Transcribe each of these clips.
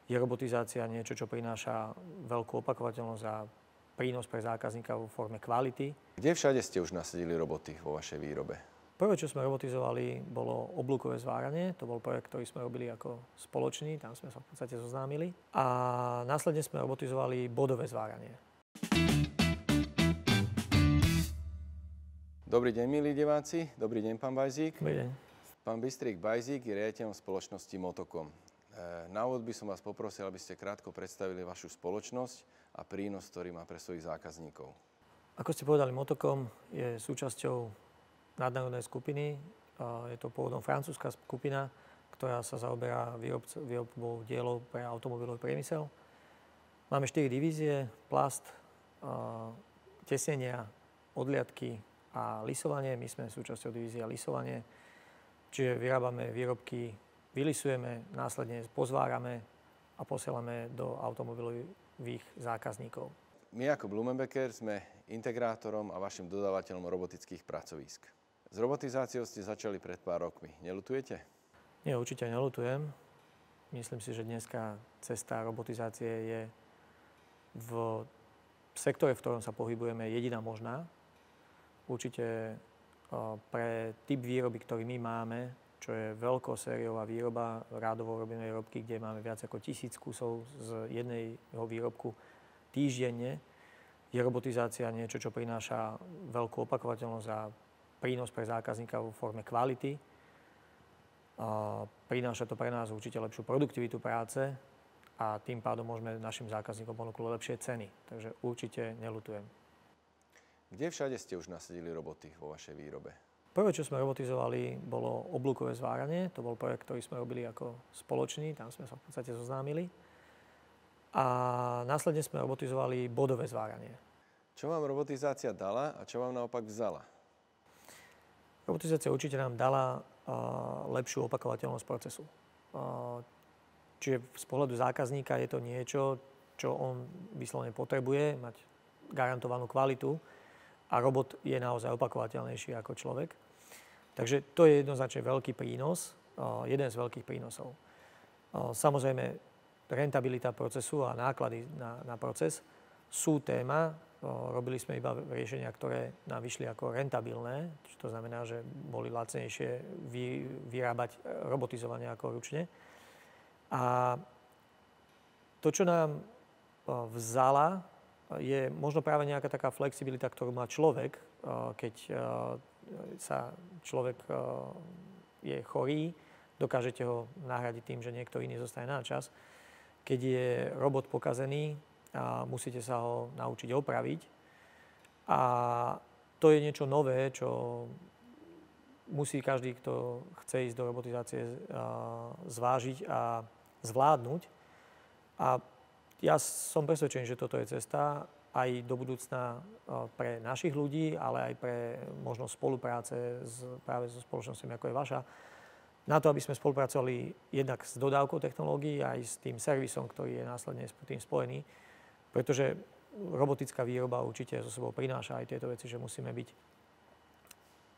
Je robotizácia niečo, čo prináša veľkú opakovateľnosť a prínos pre zákazníka vo forme kvality. Kde všade ste už nasadili roboty vo vašej výrobe? Prvé, čo sme robotizovali, bolo oblúkové zváranie. To bol projekt, ktorý sme robili ako spoločný, tam sme sa v podstate zoznámili. A následne sme robotizovali bodové zváranie. Dobrý deň, milí diváci. Dobrý deň, pán Bajzík. Dobrý deň. Pán Bystrik Bajzík je riaditeľom spoločnosti Motocom. Na úvod by som vás poprosil, aby ste krátko predstavili vašu spoločnosť a prínos, ktorý má pre svojich zákazníkov. Ako ste povedali, Motocom je súčasťou nadnárodnej skupiny. Je to pôvodom francúzska skupina, ktorá sa zaoberá výrobou dielov pre automobilový priemysel. Máme 4 divízie: plast, tesnenia, odliatky a lisovanie. My sme súčasťou divízie lisovanie, čiže vyrábame výrobky, vylisujeme, následne pozvárame a posielame do automobilových zákazníkov. My ako Blumenbecker sme integrátorom a vašim dodávateľom robotických pracovísk. S robotizáciou ste začali pred pár rokmi. Neľutujete? Nie, určite neľutujem. Myslím si, že dneska cesta robotizácie je v sektore, v ktorom sa pohybujeme, jediná možná. Určite pre typ výroby, ktorý my máme, čo je veľkosériová výroba, rádovo robíme výrobky, kde máme viac ako 1000 kusov z jedného výrobku týždenne, je robotizácia niečo, čo prináša veľkú opakovateľnosť a prínos pre zákazníka vo forme kvality. Prináša to pre nás určite lepšiu produktivitu práce a tým pádom môžeme našim zákazníkom ponúknuť lepšie ceny. Takže určite neľutujem. Kde všade ste už nasadili roboty vo vašej výrobe? Prvé, čo sme robotizovali, bolo oblúkové zváranie. To bol projekt, ktorý sme robili ako spoločný, tam sme sa v podstate zoznámili. A následne sme robotizovali bodové zváranie. Čo vám robotizácia dala a čo vám naopak vzala? Robotizácia určite nám dala lepšiu opakovateľnosť procesu. Čiže z pohľadu zákazníka je to niečo, čo on vyslovene potrebuje, mať garantovanú kvalitu a robot je naozaj opakovateľnejší ako človek. Takže to je jednoznačne veľký prínos, jeden z veľkých prínosov. Samozrejme, rentabilita procesu a náklady na proces sú téma. Robili sme iba riešenia, ktoré nám vyšli ako rentabilné, čo to znamená, že boli lacnejšie vyrábať robotizovanie ako ručne. A to, čo nám vzala, je možno práve nejaká taká flexibilita, ktorú má človek, keď sa človek je chorý, dokážete ho nahradiť tým, že niekto iný zostane na čas. Keď je robot pokazený, musíte sa ho naučiť opraviť. A to je niečo nové, čo musí každý, kto chce ísť do robotizácie, zvážiť a zvládnuť. A ja som presvedčený, že toto je cesta aj do budúcna pre našich ľudí, ale aj pre možnosť spolupráce práve so spoločnosťami, ako je vaša, na to, aby sme spolupracovali jednak s dodávkou technológií aj s tým servisom, ktorý je následne s tým spojený. Pretože robotická výroba určite so sebou prináša aj tieto veci, že musíme byť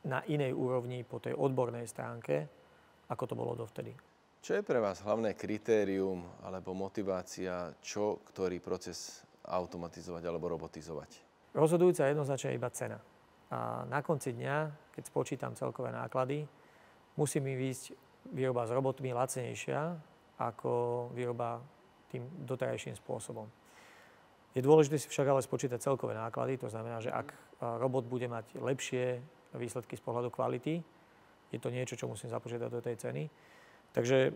na inej úrovni po tej odbornej stránke, ako to bolo dovtedy. Čo je pre vás hlavné kritérium alebo motivácia, ktorý proces automatizovať alebo robotizovať? Rozhodujúca jednoznačne iba cena. A na konci dňa, keď spočítam celkové náklady, musí mi výjsť výroba s robotmi lacnejšia ako výroba tým doterajším spôsobom. Je dôležité si však ale spočítať celkové náklady, to znamená, že ak robot bude mať lepšie výsledky z pohľadu kvality, je to niečo, čo musím započítať do tej ceny. Takže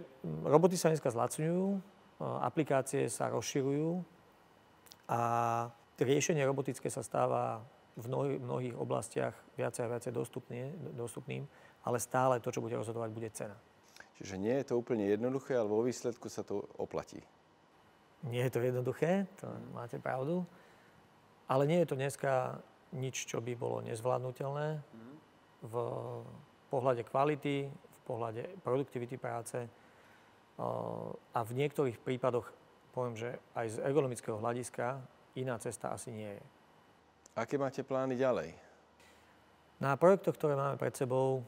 roboty sa dneska zlacňujú, aplikácie sa rozširujú a riešenie robotické sa stáva v mnohých oblastiach viacej a viacej dostupným, ale stále to, čo bude rozhodovať, bude cena. Čiže nie je to úplne jednoduché, ale vo výsledku sa to oplatí. Nie je to jednoduché, to máte pravdu, ale nie je to dneska nič, čo by bolo nezvládnutelné v pohľade kvality, v pohľade produktivity práce a v niektorých prípadoch poviem, že aj z ergonomického hľadiska iná cesta asi nie je. Aké máte plány ďalej? Na projektoch, ktoré máme pred sebou,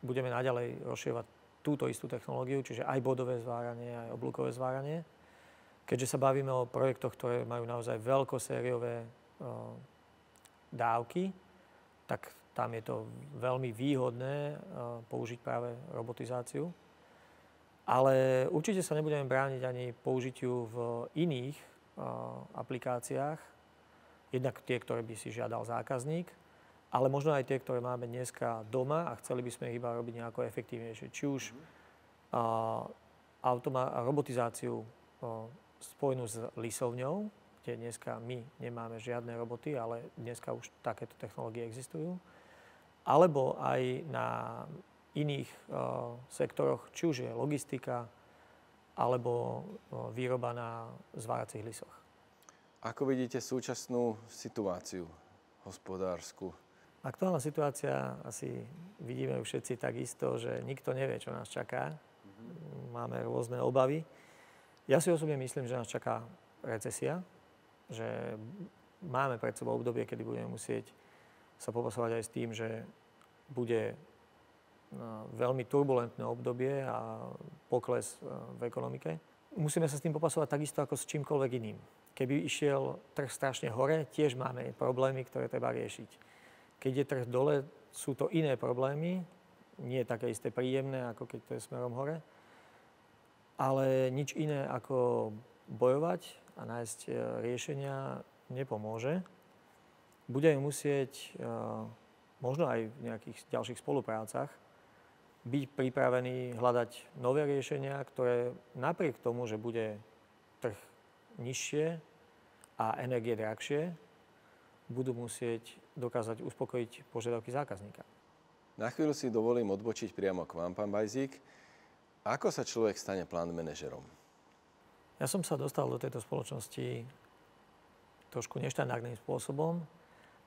budeme naďalej rozširovať túto istú technológiu, čiže aj bodové zváranie, aj oblúkové zváranie. Keďže sa bavíme o projektoch, ktoré majú naozaj veľkosériové dávky, tak tam je to veľmi výhodné použiť práve robotizáciu. Ale určite sa nebudeme brániť ani použitiu v iných aplikáciách. Jednak tie, ktoré by si žiadal zákazník, ale možno aj tie, ktoré máme dneska doma a chceli by sme ich iba robiť nejako efektívnejšie. Či už robotizáciu spojenú s lisovňou, kde dneska my nemáme žiadne roboty, ale dneska už takéto technológie existujú. Alebo aj na iných sektoroch, či už je logistika, alebo výroba na zváracích lysoch. Ako vidíte súčasnú situáciu hospodársku? Aktuálna situácia asi vidíme už všetci takisto, že nikto nevie, čo nás čaká. Máme rôzne obavy. Ja si osobne myslím, že nás čaká recesia, že máme pred sebou obdobie, kedy budeme musieť sa popasovať aj s tým, že bude veľmi turbulentné obdobie a pokles v ekonomike. Musíme sa s tým popasovať takisto ako s čímkoľvek iným. Keby išiel trh strašne hore, tiež máme problémy, ktoré treba riešiť. Keď je trh dole, sú to iné problémy, nie také isté príjemné, ako keď to je smerom hore, ale nič iné ako bojovať a nájsť riešenia nepomôže. Budeme musieť, možno aj v nejakých ďalších spoluprácach, byť pripravení hľadať nové riešenia, ktoré napriek tomu, že bude trh nižšie a energie drahšie, budú musieť dokázať uspokojiť požiadavky zákazníka. Na chvíľu si dovolím odbočiť priamo k vám, pán Bajzík. Ako sa človek stane plant manažerom? Ja som sa dostal do tejto spoločnosti trošku neštandardným spôsobom.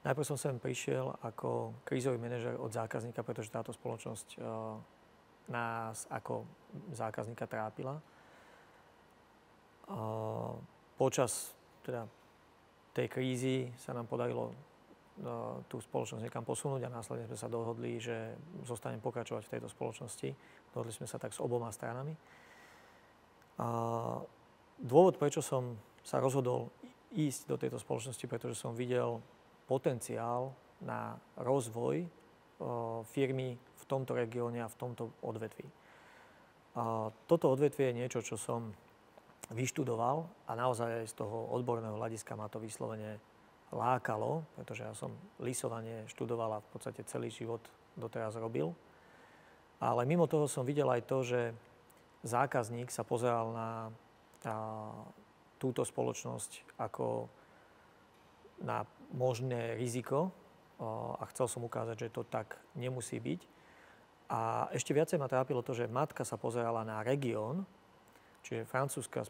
Najprv som sem prišiel ako krízový manažer od zákazníka, pretože táto spoločnosť nás ako zákazníka trápila. Počas tej krízy sa nám podarilo tú spoločnosť niekam posunúť a následne sme sa dohodli, že zostaneme pokračovať v tejto spoločnosti. Dohodli sme sa tak s oboma stranami. Dôvod, prečo som sa rozhodol ísť do tejto spoločnosti, pretože som videl potenciál na rozvoj firmy v tomto regióne a v tomto odvetví. Toto odvetvie je niečo, čo som vyštudoval a naozaj z toho odborného hľadiska ma to vyslovene lákalo, pretože ja som lisovanie študoval a v podstate celý život doteraz robil. Ale mimo toho som videl aj to, že zákazník sa pozeral na túto spoločnosť ako na možné riziko a chcel som ukázať, že to tak nemusí byť. A ešte viacej ma trápilo to, že matka sa pozerala na región, čiže francúzska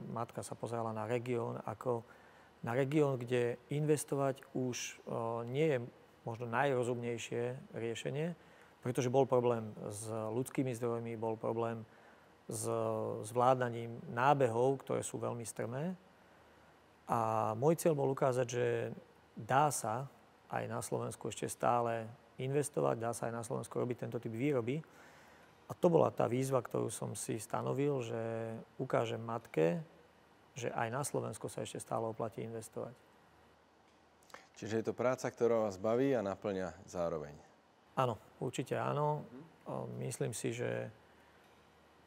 matka sa pozerala na región ako na región, kde investovať už nie je možno najrozumnejšie riešenie, pretože bol problém s ľudskými zdrojmi, bol problém s zvládaním nábehov, ktoré sú veľmi strmé. A môj cieľ bol ukázať, že dá sa aj na Slovensku ešte stále investovať, dá sa aj na Slovensku robiť tento typ výroby. A to bola tá výzva, ktorú som si stanovil, že ukážem matke, že aj na Slovensku sa ešte stále oplatí investovať. Čiže je to práca, ktorá vás baví a naplňa zároveň. Áno, určite áno. Myslím si, že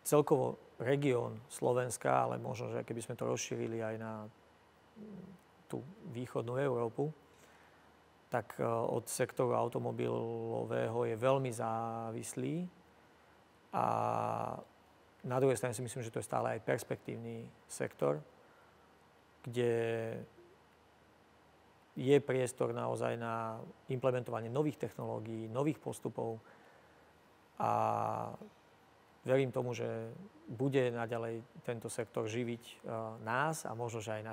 celkovo región Slovenska, ale možno, že keby sme to rozšírili aj na tú východnú Európu, tak od sektoru automobilového je veľmi závislý a na druhej strane si myslím, že to je stále aj perspektívny sektor, kde je priestor naozaj na implementovanie nových technológií, nových postupov a verím tomu, že bude naďalej tento sektor živiť nás a možno, že aj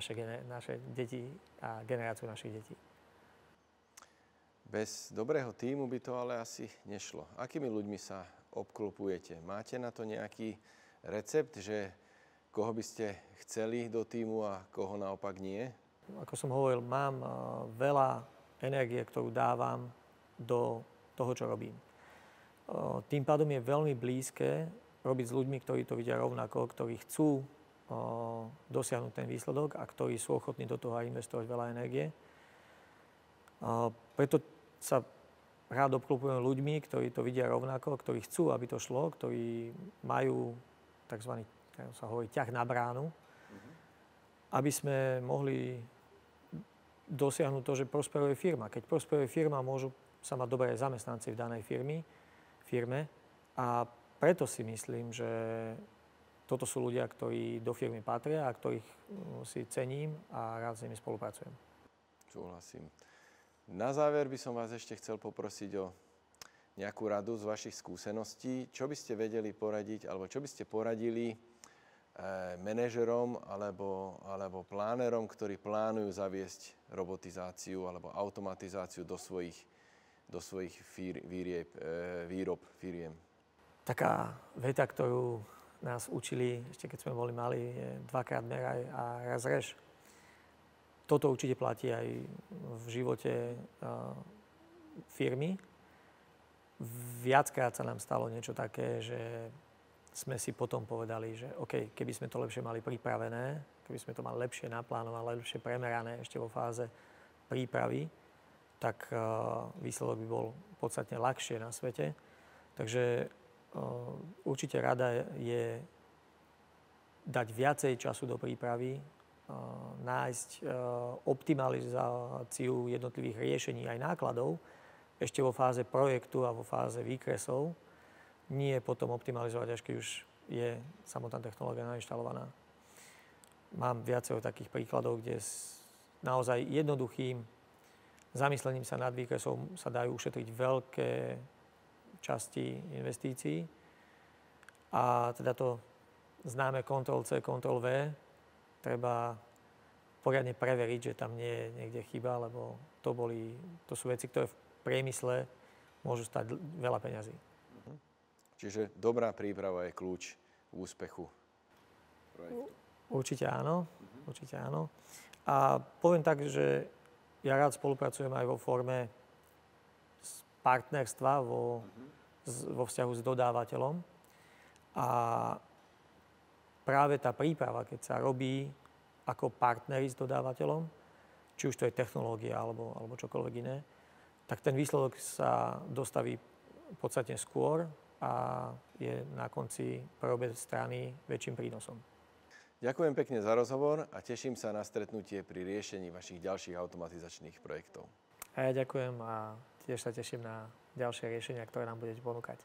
naše deti a generáciu našich detí. Bez dobrého tímu by to ale asi nešlo. Akými ľuďmi sa obklopujete? Máte na to nejaký recept, že koho by ste chceli do tímu a koho naopak nie? Ako som hovoril, mám veľa energie, ktorú dávam do toho, čo robím. Tým pádom je veľmi blízke robiť s ľuďmi, ktorí to vidia rovnako, ktorí chcú dosiahnuť ten výsledok a ktorí sú ochotní do toho aj investovať veľa energie. Preto sa rád obklopujem ľuďmi, ktorí to vidia rovnako, ktorí chcú, aby to šlo, ktorí majú tzv. Sa hovorí ťah na bránu, aby sme mohli dosiahnuť to, že prosperuje firma. Keď prosperuje firma, môžu sa mať dobré zamestnanci v danej firme a preto si myslím, že toto sú ľudia, ktorí do firmy patria a ktorých si cením a rád s nimi spolupracujem. Súhlasím. Na záver by som vás ešte chcel poprosiť o nejakú radu z vašich skúseností. Čo by ste vedeli poradiť, alebo čo by ste poradili manažerom alebo plánerom, ktorí plánujú zaviesť robotizáciu alebo automatizáciu do svojich výrob firiem? Taká veta, ktorú nás učili, ešte keď sme boli mali, je dvakrát meraj a raz rež. Toto určite platí aj v živote firmy. Viackrát sa nám stalo niečo také, že sme si potom povedali, že OK, keby sme to lepšie mali pripravené, keby sme to mali lepšie naplánované, lepšie premerané ešte vo fáze prípravy, tak výsledok by bol podstatne ľahšie na svete. Takže určite rada je dať viacej času do prípravy, nájsť optimalizáciu jednotlivých riešení aj nákladov ešte vo fáze projektu a vo fáze výkresov. Nie potom optimalizovať, až keď už je samotná technológia nainštalovaná. Mám viacero takých príkladov, kde naozaj jednoduchým zamyslením sa nad výkresom sa dajú ušetriť veľké časti investícií. A teda to známe Ctrl-C, Ctrl-V treba poriadne preveriť, že tam nie je niekde chyba, lebo to sú veci, ktoré v priemysle môžu stať veľa peňazí. Čiže dobrá príprava je kľúč k úspechu projektu. Určite áno. A poviem tak, že ja rád spolupracujem aj vo forme partnerstva, vo vzťahu s dodávateľom. A práve tá príprava, keď sa robí ako partneri s dodávateľom, či už to je technológia alebo čokoľvek iné, tak ten výsledok sa dostaví podstatne skôr a je na konci pre obe strany väčším prínosom. Ďakujem pekne za rozhovor a teším sa na stretnutie pri riešení vašich ďalších automatizačných projektov. A ja ďakujem a tiež sa teším na ďalšie riešenia, ktoré nám budete ponúkať.